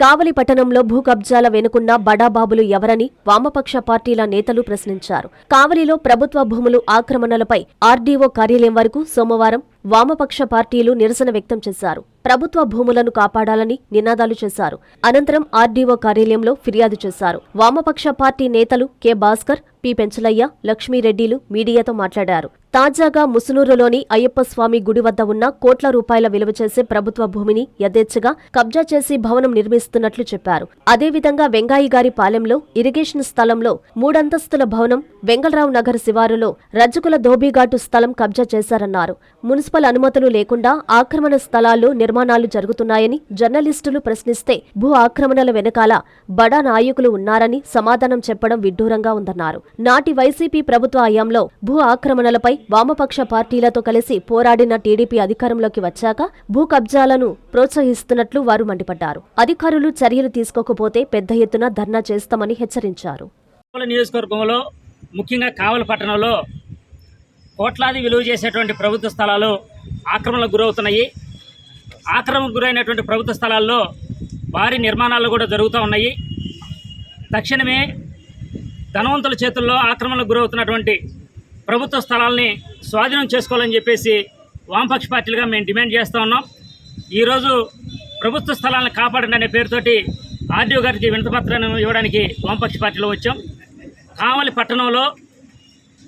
కావలి పట్టణంలో భూ కబ్జాల వెనుకున్న బడాబాబులు ఎవరని వామపక్ష పార్టీల నేతలు ప్రశ్నించారు. కావలిలో ప్రభుత్వ భూములు ఆక్రమణలపై ఆర్డీఓ కార్యాలయం వరకు సోమవారం వామపక్ష పార్టీలు నిరసన వ్యక్తం చేశారు. ప్రభుత్వ భూములను కాపాడాలని నినాదాలు చేశారు. అనంతరం ఆర్డీఓ కార్యాలయంలో ఫిర్యాదు చేశారు. వామపక్ష పార్టీ నేతలు కె భాస్కర్, పి పెంచలయ్య, లక్ష్మీరెడ్డిలు మీడియాతో మాట్లాడారు. తాజాగా ముసునూరులోని అయ్యప్ప స్వామి గుడి వద్ద ఉన్న కోట్ల రూపాయల విలువ చేసే ప్రభుత్వ భూమిని యథేచ్ఛగా కబ్జా చేసి భవనం నిర్మిస్తున్నట్లు చెప్పారు. అదేవిధంగా వెంగాయిగారి పాలెంలో ఇరిగేషన్ స్థలంలో 3 అంతస్తుల భవనం, వెంగళరావు నగర్ శివారులో రజ్జుకుల ధోబీఘాటు స్థలం కబ్జా చేశారన్నారు. మున్సిపల్ అనుమతులు లేకుండా ఆక్రమణ స్థలాల్లో నిర్మాణాలు జరుగుతున్నాయని జర్నలిస్టులు ప్రశ్నిస్తే భూ ఆక్రమణల వెనకాల బడా నాయకులు ఉన్నారని సమాధానం చెప్పడం విడ్డూరంగా ఉందన్నారు. నాటి వైసీపీ ప్రభుత్వ హయాంలో భూ ఆక్రమణలపై వామపక్ష పార్టీలతో కలిసి పోరాడిన టీడీపీ అధికారంలోకి వచ్చాక భూ కబ్జాలను ప్రోత్సహిస్తున్నట్లు వారు మండిపడ్డారు. అధికారులు చర్యలు తీసుకోకపోతే పెద్ద ఎత్తున ధర్నా చేస్తామని హెచ్చరించారు. నియోజకవర్గంలో ముఖ్యంగా కావలి పట్టణంలో కోట్లాది విలువ చేసేటువంటి ప్రభుత్వ స్థలాలు ఆక్రమణలకు గురవుతున్నాయి. ఆక్రమణకు గురైనటువంటి ప్రభుత్వ స్థలాల్లో భారీ నిర్మాణాలు కూడా జరుగుతూ ఉన్నాయి. తక్షణమే ధనవంతుల చేతుల్లో ఆక్రమణకు గురవుతున్నటువంటి ప్రభుత్వ స్థలాల్ని స్వాధీనం చేసుకోవాలని చెప్పేసి వామపక్ష పార్టీలుగా మేము డిమాండ్ చేస్తూ ఉన్నాం. ఈరోజు ప్రభుత్వ స్థలాలను కాపాడండి అనే పేరుతోటి ఆర్డీఓ గారికి వినతిపత్రాన్ని ఇవ్వడానికి వామపక్ష పార్టీలో వచ్చాం. కావలి పట్టణంలో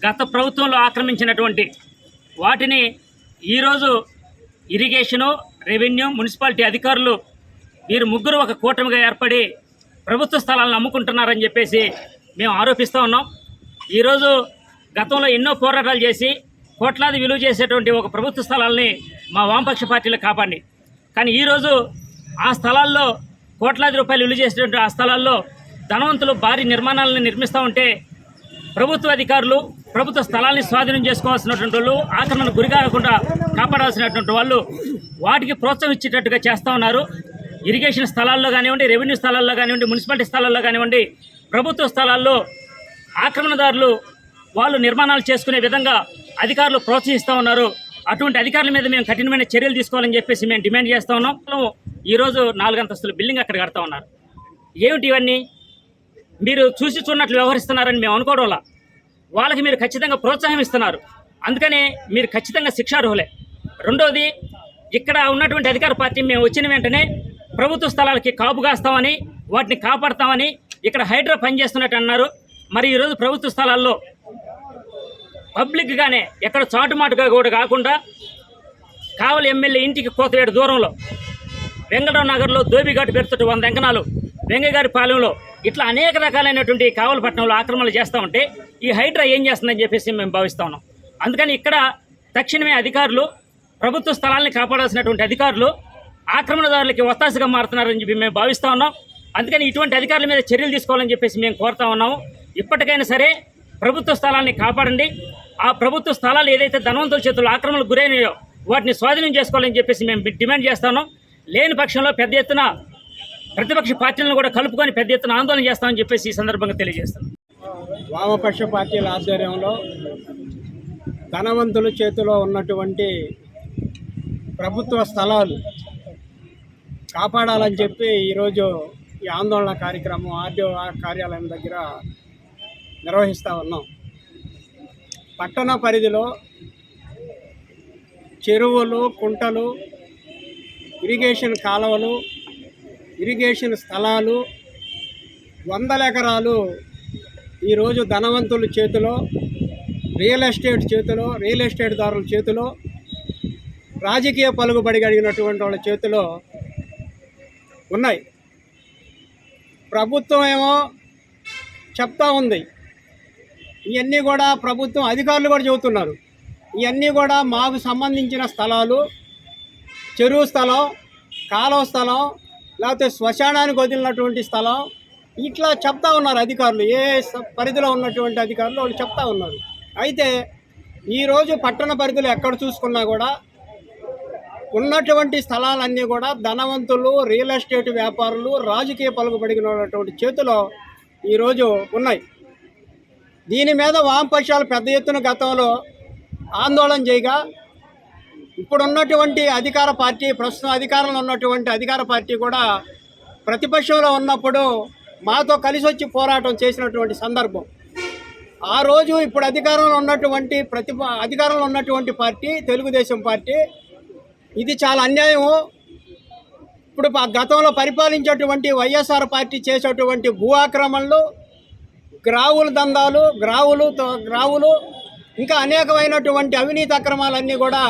గత ప్రభుత్వంలో ఆక్రమించినటువంటి వాటిని ఈరోజు ఇరిగేషను, రెవెన్యూ, మున్సిపాలిటీ అధికారులు వీరు ముగ్గురు ఒక కూటమిగా ఏర్పడి ప్రభుత్వ స్థలాలను అమ్ముకుంటున్నారని చెప్పేసి మేము ఆరోపిస్తూ ఉన్నాం. ఈరోజు గతంలో ఎన్నో పోరాటాలు చేసి కోట్లాది విలువ చేసేటువంటి ఒక ప్రభుత్వ స్థలాల్ని మా వామపక్ష పార్టీలు కాపాడి, కానీ ఈరోజు ఆ స్థలాల్లో కోట్లాది రూపాయలు విలువ చేసేటువంటి ఆ స్థలాల్లో ధనవంతులు భారీ నిర్మాణాలను నిర్మిస్తూ ఉంటే ప్రభుత్వ అధికారులు ప్రభుత్వ స్థలాల్ని స్వాధీనం చేసుకోవాల్సినటువంటి వాళ్ళు, ఆక్రమణకు గురి కాకుండా కాపాడాల్సినటువంటి వాళ్ళు వాటికి ప్రోత్సాహం ఇచ్చేటట్టుగా చేస్తూ ఉన్నారు. ఇరిగేషన్ స్థలాల్లో కానివ్వండి, రెవెన్యూ స్థలాల్లో కానివ్వండి, మున్సిపాలిటీ స్థలాల్లో కానివ్వండి, ప్రభుత్వ స్థలాల్లో ఆక్రమణదారులు వాళ్ళు నిర్మాణాలు చేసుకునే విధంగా అధికారులు ప్రోత్సహిస్తూ ఉన్నారు. అటువంటి అధికారుల మీద మేము కఠినమైన చర్యలు తీసుకోవాలని చెప్పేసి మేము డిమాండ్ చేస్తూ ఉన్నాం. ఈరోజు 4 అంతస్తుల బిల్డింగ్ అక్కడ కడతా ఉన్నారు. ఏమిటి ఇవన్నీ? మీరు చూసి చూడనట్లు వ్యవహరిస్తున్నారని మేము అనుకోవడం వల్ల వాళ్ళకి మీరు ఖచ్చితంగా ప్రోత్సాహం ఇస్తున్నారు. అందుకనే మీరు ఖచ్చితంగా శిక్షార్హులే. రెండోది, ఇక్కడ ఉన్నటువంటి అధికార పార్టీ మేము వచ్చిన వెంటనే ప్రభుత్వ స్థలాలకి కాపు కాస్తామని, వాటిని కాపాడతామని ఇక్కడ హైడ్రా పనిచేస్తున్నట్టు అన్నారు. మరి ఈరోజు ప్రభుత్వ స్థలాల్లో పబ్లిక్గానే ఎక్కడ చాటుమాటుగా కూడా కాకుండా కావలి ఎమ్మెల్యే ఇంటికి కోతవేడు దూరంలో వెంగళరావు నగర్లో ధోబీఘాటు పేరుతో 100 అంకణాలు, వెంగగారి పాలెంలో ఇట్లా అనేక రకాలైనటువంటి కావలి పట్టణంలో ఆక్రమణలు చేస్తూ ఉంటే ఈ హైడ్రా ఏం చేస్తుందని చెప్పేసి మేము భావిస్తూ ఉన్నాం. అందుకని ఇక్కడ తక్షణమే అధికారులు ప్రభుత్వ స్థలాల్ని కాపాడాల్సినటువంటి అధికారులు ఆక్రమణదారులకి ఒత్తాసగా మారుతున్నారని చెప్పి మేము భావిస్తూ ఉన్నాం. అందుకని ఇటువంటి అధికారుల మీద చర్యలు తీసుకోవాలని చెప్పేసి మేము కోరుతా ఉన్నాము. ఇప్పటికైనా సరే ప్రభుత్వ స్థలాన్ని కాపాడండి. ఆ ప్రభుత్వ స్థలాలు ఏదైతే ధనవంతుల చేతుల్లో ఆక్రమణకు గురైనాయో వాటిని స్వాధీనం చేసుకోవాలని చెప్పేసి మేము డిమాండ్ చేస్తాను. లేని పక్షంలో పెద్ద ఎత్తున ప్రతిపక్ష పార్టీలను కూడా కలుపుకొని పెద్ద ఎత్తున ఆందోళన చేస్తామని చెప్పేసి ఈ సందర్భంగా తెలియజేస్తాను. వామపక్ష పార్టీల ఆధ్వర్యంలో ధనవంతుల చేతిలో ఉన్నటువంటి ప్రభుత్వ స్థలాలు కాపాడాలని చెప్పి ఈరోజు ఈ ఆందోళన కార్యక్రమం ఆర్డీఓ కార్యాలయం దగ్గర నిర్వహిస్తూ ఉన్నాం. పట్టణ పరిధిలో చెరువులు, కుంటలు, ఇరిగేషన్ కాలువలు, ఇరిగేషన్ స్థలాలు, 100 ఎకరాలు ఈరోజు ధనవంతుల చేతిలో, రియల్ ఎస్టేట్ దారుల చేతిలో, రాజకీయ పలుకుబడి కలిగినటువంటి వాళ్ళ చేతిలో ఉన్నాయి. ప్రభుత్వం ఏమో చెప్తా ఉంది, ఇవన్నీ కూడా ప్రభుత్వం అధికారులు కూడా చెబుతున్నారు, ఇవన్నీ కూడా మాకు సంబంధించిన స్థలాలు, చెరువు స్థలం, కాలువ స్థలం, లేకపోతే శ్మశానానికి వదిలినటువంటి స్థలం, ఇట్లా చెప్తా ఉన్నారు అధికారులు. ఏ పరిధిలో ఉన్నటువంటి అధికారులు వాళ్ళు చెప్తా ఉన్నారు. అయితే ఈరోజు పట్టణ పరిధిలో ఎక్కడ చూసుకున్నా కూడా ఉన్నటువంటి స్థలాలన్నీ కూడా ధనవంతులు, రియల్ ఎస్టేట్ వ్యాపారులు, రాజకీయ పలుకుబడినటువంటి చేతిలో ఈరోజు ఉన్నాయి. దీని మీద వామపక్షాలు పెద్ద ఎత్తున గతంలో ఆందోళన చేయగా ఇప్పుడున్నటువంటి అధికార పార్టీ, ప్రస్తుతం అధికారంలో ఉన్నటువంటి అధికార పార్టీ కూడా ప్రతిపక్షంలో ఉన్నప్పుడు మాతో కలిసి వచ్చి పోరాటం చేసినటువంటి సందర్భం. ఆ రోజు ఇప్పుడు అధికారంలో ఉన్నటువంటి పార్టీ తెలుగుదేశం పార్టీ, ఇది చాలా అన్యాయము. ఇప్పుడు గతంలో పరిపాలించేటువంటి వైఎస్ఆర్ పార్టీ చేసేటువంటి భూ ఆక్రమణలు, గ్రావుల దందాలు, గ్రావులు ఇంకా అనేకమైనటువంటి అవినీతి అక్రమాలన్నీ కూడా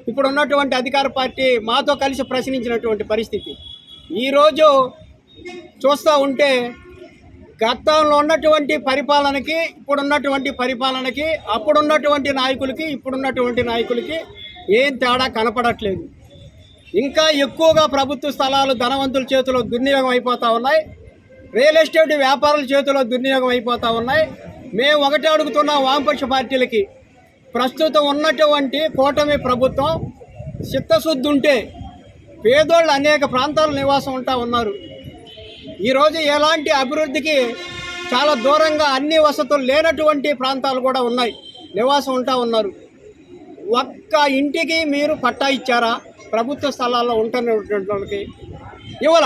ఇప్పుడు ఉన్నటువంటి అధికార పార్టీ మాతో కలిసి ప్రశ్నించినటువంటి పరిస్థితి. ఈరోజు చూస్తూ ఉంటే గతంలో ఉన్నటువంటి పరిపాలనకి ఇప్పుడున్నటువంటి పరిపాలనకి, అప్పుడున్నటువంటి నాయకులకి ఇప్పుడున్నటువంటి నాయకులకి ఏం తేడా కనపడట్లేదు. ఇంకా ఎక్కువగా ప్రభుత్వ స్థలాలు ధనవంతుల చేతిలో దుర్వినియోగం అయిపోతూ ఉన్నాయి, రియల్ ఎస్టేట్ వ్యాపారుల చేతిలో దుర్వినియోగం అయిపోతూ ఉన్నాయి. మేము ఒకటే అడుగుతున్నాం వామపక్ష పార్టీలకి, ప్రస్తుతం ఉన్నటువంటి కూటమి ప్రభుత్వం చిత్తశుద్ధి ఉంటే పేదోళ్ళు అనేక ప్రాంతాల నివాసం ఉంటా ఉన్నారు. ఈరోజు ఎలాంటి అభివృద్ధికి చాలా దూరంగా అన్ని వసతులు లేనటువంటి ప్రాంతాలు కూడా ఉన్నాయి, నివాసం ఉంటా ఉన్నారు. ఒక్క ఇంటికి మీరు పట్టా ఇచ్చారా? ప్రభుత్వ స్థలాల్లో ఉంటున్నటువంటి వాళ్ళకి ఇవాళ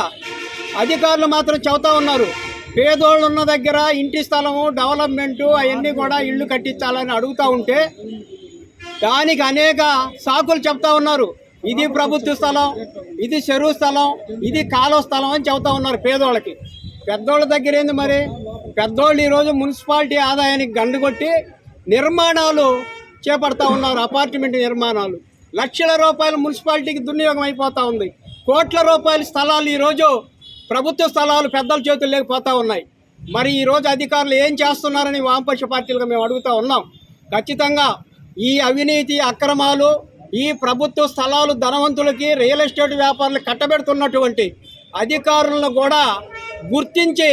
అధికారులు మాత్రం చెబుతా ఉన్నారు, పేదోళ్ళు ఉన్న దగ్గర ఇంటి స్థలము డెవలప్మెంటు అవన్నీ కూడా ఇళ్ళు కట్టించాలని అడుగుతూ ఉంటే దానికి అనేక సాకులు చెప్తా ఉన్నారు. ఇది ప్రభుత్వ స్థలం, ఇది చెరువు స్థలం, ఇది కాలువ స్థలం అని చెబుతా ఉన్నారు పేదోళ్ళకి. పెద్దోళ్ళ దగ్గర ఏంది మరి? పెద్దోళ్ళు ఈరోజు మున్సిపాలిటీ ఆదాయానికి గండుకొట్టి నిర్మాణాలు చేపడతా ఉన్నారు, అపార్ట్మెంట్ నిర్మాణాలు. లక్షల రూపాయలు మున్సిపాలిటీకి దుర్వినియోగం అయిపోతూ ఉంది. కోట్ల రూపాయల స్థలాలు ఈరోజు ప్రభుత్వ స్థలాలు పెద్దల చేతులు లేకపోతూ ఉన్నాయి. మరి ఈరోజు అధికారులు ఏం చేస్తున్నారని వామపక్ష పార్టీలుగా మేము అడుగుతూ ఉన్నాం. ఖచ్చితంగా ఈ అవినీతి అక్రమాలు, ఈ ప్రభుత్వ స్థలాలు ధనవంతులకి రియల్ ఎస్టేట్ వ్యాపారులు కట్టబెడుతున్నటువంటి అధికారులను కూడా గుర్తించి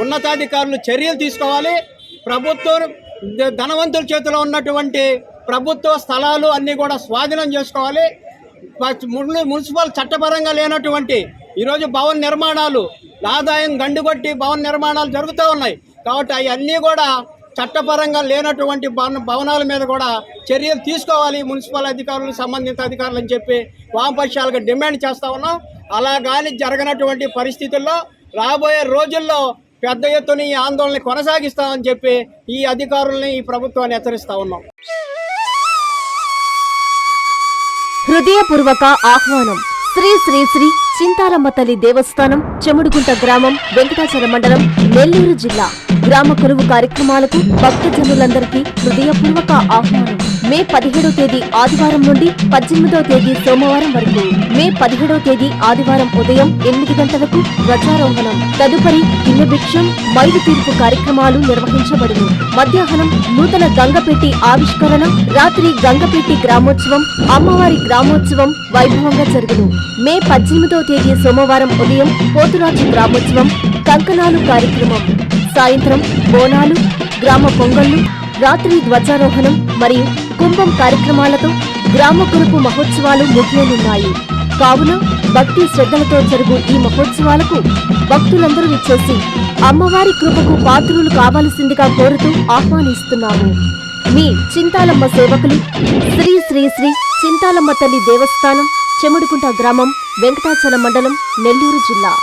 ఉన్నతాధికారులు చర్యలు తీసుకోవాలి. ప్రభుత్వం ధనవంతుల చేతిలో ఉన్నటువంటి ప్రభుత్వ స్థలాలు అన్నీ కూడా స్వాధీనం చేసుకోవాలి. మున్సిపల్ చట్టపరంగా లేనటువంటి ఈరోజు భవన నిర్మాణాలు, ఆదాయం గండుగొట్టి భవన నిర్మాణాలు జరుగుతూ ఉన్నాయి. కాబట్టి అవన్నీ కూడా చట్టపరంగా లేనటువంటి భవనాల మీద కూడా చర్యలు తీసుకోవాలి మున్సిపల్ అధికారులు, సంబంధిత అధికారులు అని చెప్పి వామపక్షాలుగా డిమాండ్ చేస్తూ ఉన్నాం. అలా కానీ జరగనటువంటి పరిస్థితుల్లో రాబోయే రోజుల్లో పెద్ద ఎత్తున ఈ ఆందోళన కొనసాగిస్తామని చెప్పి ఈ అధికారుల్ని, ఈ ప్రభుత్వాన్ని హెచ్చరిస్తూ ఉన్నాం. హృదయపూర్వక ఆహ్వానం. శ్రీ శ్రీ శ్రీ చింతాలమ్మ తల్లి దేవస్థానం, చెముడుగుంట గ్రామం, వెంకటాచల మండలం, నెల్లూరు జిల్లా. గ్రామ కొలువు కార్యక్రమాలకు భక్తజనులందరికీ హృదయపూర్వక ఆహ్వానం. మే 17వ తేదీ ఆదివారం నుండి 18వ తేదీ సోమవారం వరకు. మే 17వ తేదీ ఆదివారం ఉదయం 8 గంటలకు ధ్వజారోహణం. తదుపరి గిన్నెభిక్షం, మైలు తీర్పు కార్యక్రమాలు నిర్వహించబడును. మధ్యాహ్నం నూతన గంగపెట్టి ఆవిష్కరణ, రాత్రి గంగపెట్టి గ్రామోత్సవం, అమ్మవారి గ్రామోత్సవం వైభవంగా జరుగును. మే 18వ తేదీ సోమవారం ఉదయం పోతురాజు గ్రామోత్సవం, కంకణాలు కార్యక్రమం. సాయంత్రం బోనాలు, గ్రామ పొంగళ్లు, రాత్రి ధ్వజారోహణం మరియు కుంభం కార్యక్రమాలతో గ్రామ కురుపు మహోత్సవాలు ముగియనున్నాయి. కావున భక్తి శ్రద్ధలతో జరుగు ఈ మహోత్సవాలకు భక్తులందరూ విచ్చేసి అమ్మవారి కృపకు పాత్రులు కావాల్సిందిగా కోరుతూ ఆహ్వానిస్తున్నాము. మీ చింతాలమ్మ సేవకులు శ్రీ శ్రీ శ్రీ చింతాలమ్మ తల్లి దేవస్థానం, చెముడుకుంట గ్రామం, వెంకటాచల మండలం, నెల్లూరు జిల్లా.